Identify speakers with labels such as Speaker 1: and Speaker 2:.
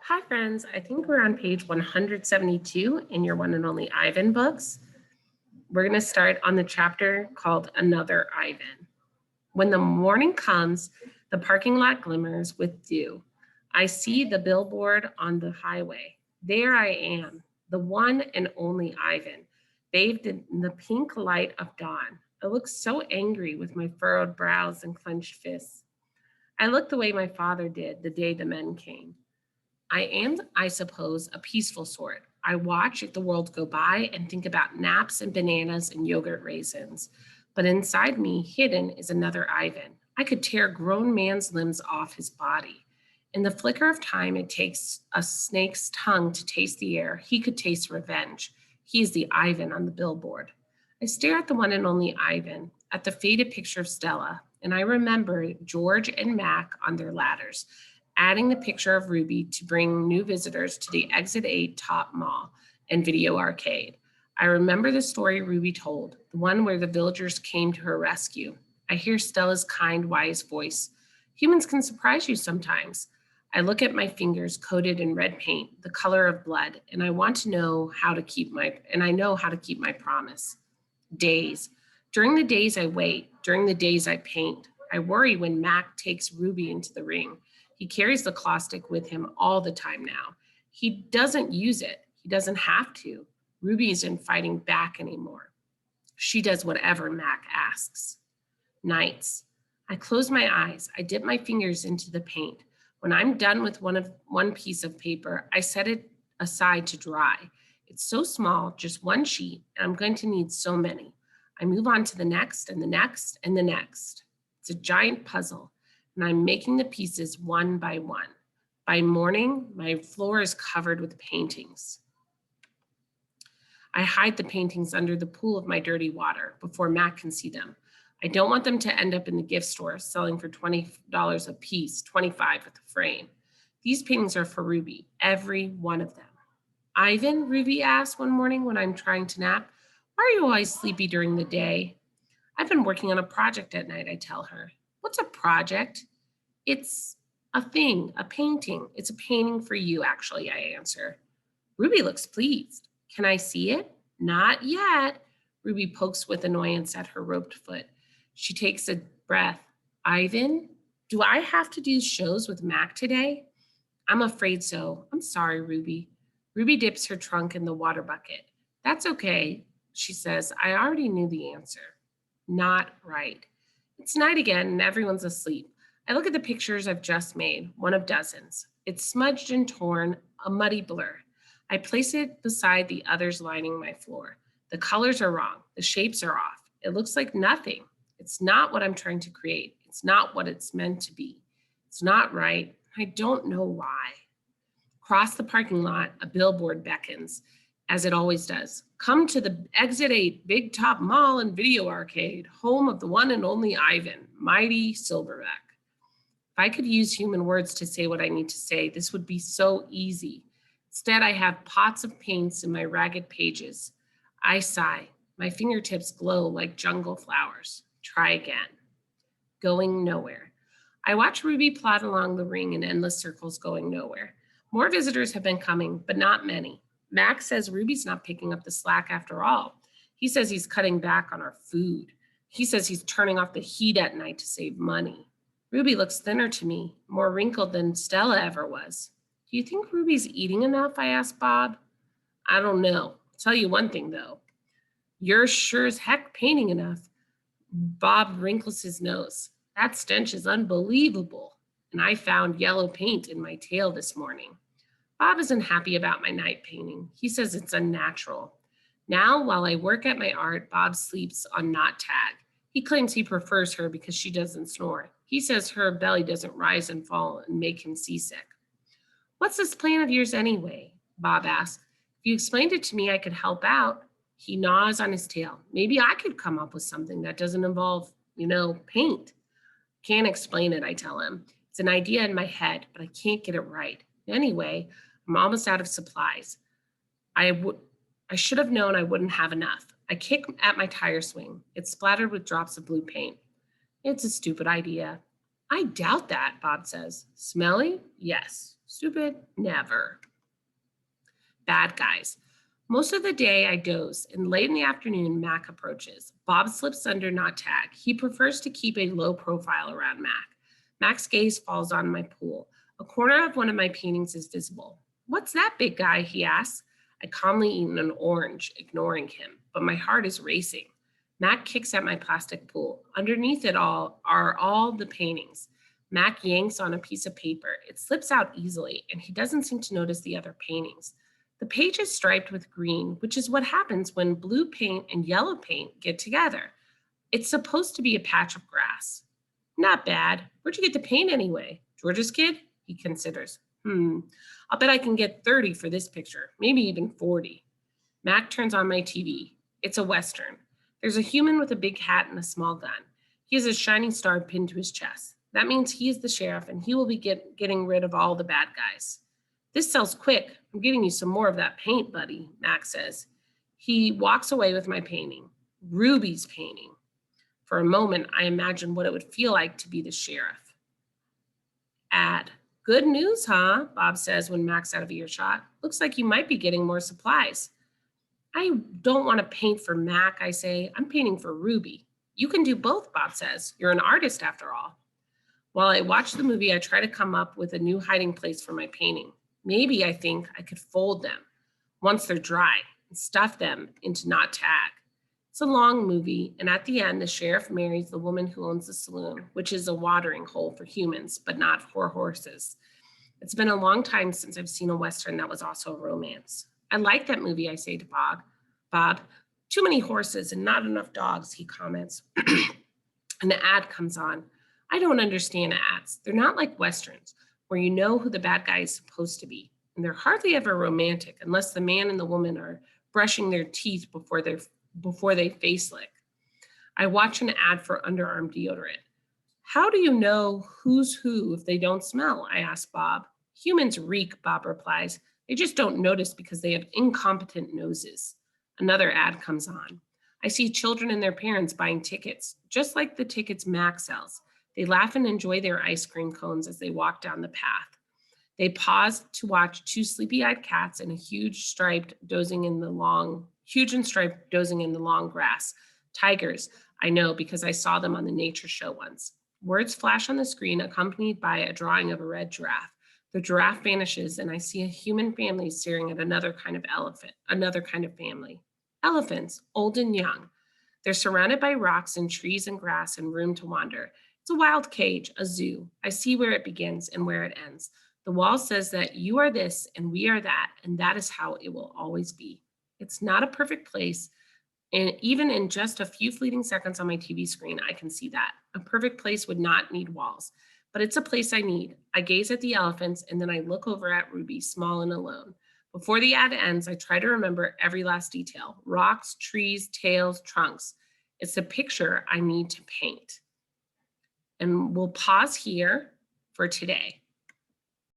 Speaker 1: Hi, friends. I think we're on page 172 in your one and only Ivan books. We're going to start on the chapter called Another Ivan. When the morning comes, the parking lot glimmers with dew. I see the billboard on the highway. There I am, the one and only Ivan, bathed in the pink light of dawn. I look so angry with my furrowed brows and clenched fists. I look the way my father did the day the men came. I am, I suppose, a peaceful sort. I watch the world go by and think about naps and bananas and yogurt raisins. But inside me, hidden, is another Ivan. I could tear a grown man's limbs off his body. In the flicker of time it takes a snake's tongue to taste the air, he could taste revenge. He is the Ivan on the billboard. I stare at the one and only Ivan, at the faded picture of Stella, and I remember George and Mac on their ladders adding the picture of Ruby to bring new visitors to the Exit 8 Top Mall and Video Arcade. I remember the story Ruby told, the one where the villagers came to her rescue. I hear Stella's kind, wise voice. Humans can surprise you sometimes. I look at my fingers coated in red paint, the color of blood, and I know how to keep my promise. Days. During the days I wait, during the days I paint, I worry when Mac takes Ruby into the ring. He carries the claw stick with him all the time now. He doesn't use it. He doesn't have to. Ruby isn't fighting back anymore. She does whatever Mac asks. Nights. I close my eyes. I dip my fingers into the paint. When I'm done with one piece of paper, I set it aside to dry. It's so small, just one sheet, and I'm going to need so many. I move on to the next and the next and the next. It's a giant puzzle, and I'm making the pieces one by one. By morning, my floor is covered with paintings. I hide the paintings under the pool of my dirty water before Mac can see them. I don't want them to end up in the gift store selling for $20 a piece, 25 with a frame. These paintings are for Ruby, every one of them. Ivan, Ruby asked one morning when I'm trying to nap, why are you always sleepy during the day? I've been working on a project at night, I tell her. What's a project? It's a thing, a painting. It's a painting for you, actually, I answer. Ruby looks pleased. Can I see it? Not yet. Ruby pokes with annoyance at her roped foot. She takes a breath. Ivan, do I have to do shows with Mac today? I'm afraid so. I'm sorry, Ruby. Ruby dips her trunk in the water bucket. That's okay, she says. I already knew the answer. Not right. It's night again and everyone's asleep. I look at the pictures I've just made, one of dozens. It's smudged and torn, a muddy blur. I place it beside the others lining my floor. The colors are wrong. The shapes are off. It looks like nothing. It's not what I'm trying to create. It's not what it's meant to be. It's not right. I don't know why. Across the parking lot, a billboard beckons, as it always does. Come to the Exit 8 Big Top Mall and Video Arcade, home of the one and only Ivan, mighty Silverback. If I could use human words to say what I need to say, this would be so easy. Instead, I have pots of paints in my ragged pages. I sigh. My fingertips glow like jungle flowers. Try again. Going nowhere. I watch Ruby plod along the ring in endless circles, going nowhere. More visitors have been coming, but not many. Max says Ruby's not picking up the slack after all. He says he's cutting back on our food. He says he's turning off the heat at night to save money. Ruby looks thinner to me, more wrinkled than Stella ever was. Do you think Ruby's eating enough? I asked Bob. I don't know. I'll tell you one thing, though. You're sure as heck painting enough. Bob wrinkles his nose. That stench is unbelievable. And I found yellow paint in my tail this morning. Bob isn't happy about my night painting. He says it's unnatural. Now, while I work at my art, Bob sleeps on Not Tag. He claims he prefers her because she doesn't snore. He says her belly doesn't rise and fall and make him seasick. What's this plan of yours anyway? Bob asks. If you explained it to me, I could help out. He gnaws on his tail. Maybe I could come up with something that doesn't involve, paint. Can't explain it, I tell him. It's an idea in my head, but I can't get it right. Anyway, I'm almost out of supplies. I should have known I wouldn't have enough. I kick at my tire swing. It's splattered with drops of blue paint. It's a stupid idea. I doubt that, Bob says. Smelly? Yes. Stupid? Never. Bad guys. Most of the day I doze, and late in the afternoon, Mac approaches. Bob slips under not tag. He prefers to keep a low profile around Mac. Mac's gaze falls on my pool. A corner of one of my paintings is visible. What's that big guy? He asks. I calmly eat an orange, ignoring him, but my heart is racing. Mac kicks at my plastic pool. Underneath it all are all the paintings. Mac yanks on a piece of paper. It slips out easily, and he doesn't seem to notice the other paintings. The page is striped with green, which is what happens when blue paint and yellow paint get together. It's supposed to be a patch of grass. Not bad. Where'd you get the paint anyway? George's kid? He considers. I'll bet I can get 30 for this picture, maybe even 40. Mac turns on my TV. It's a Western. There's a human with a big hat and a small gun. He has a shining star pinned to his chest. That means he is the sheriff and he will be getting rid of all the bad guys. This sells quick. I'm getting you some more of that paint, buddy, Mac says. He walks away with my painting, Ruby's painting. For a moment, I imagine what it would feel like to be the sheriff. Ad. Good news, huh? Bob says when Mac's out of earshot. Looks like you might be getting more supplies. I don't want to paint for Mac, I say. I'm painting for Ruby. You can do both, Bob says. You're an artist after all. While I watch the movie, I try to come up with a new hiding place for my painting. Maybe I think I could fold them once they're dry and stuff them into not tag. It's a long movie, and at the end, the sheriff marries the woman who owns the saloon, which is a watering hole for humans, but not for horses. It's been a long time since I've seen a Western that was also a romance. I like that movie, I say to Bob. Bob, too many horses and not enough dogs, he comments. And the ad comes on. I don't understand ads. They're not like Westerns, where you know who the bad guy is supposed to be. And they're hardly ever romantic unless the man and the woman are brushing their teeth before they face lick. I watch an ad for underarm deodorant. How do you know who's who if they don't smell? I ask Bob. Humans reek, Bob replies. They just don't notice because they have incompetent noses. Another ad comes on. I see children and their parents buying tickets, just like the tickets Mac sells. They laugh and enjoy their ice cream cones as they walk down the path. They pause to watch two sleepy-eyed cats and a huge and striped dozing in the long grass. Tigers, I know because I saw them on the nature show once. Words flash on the screen accompanied by a drawing of a red giraffe. The giraffe vanishes and I see a human family staring at another kind of family. Elephants, old and young. They're surrounded by rocks and trees and grass and room to wander. It's a wild cage, a zoo. I see where it begins and where it ends. The wall says that you are this and we are that, and that is how it will always be. It's not a perfect place, and even in just a few fleeting seconds on my TV screen, I can see that. A perfect place would not need walls, but it's a place I need. I gaze at the elephants, and then I look over at Ruby, small and alone. Before the ad ends, I try to remember every last detail: rocks, trees, tails, trunks. It's a picture I need to paint. And we'll pause here for today.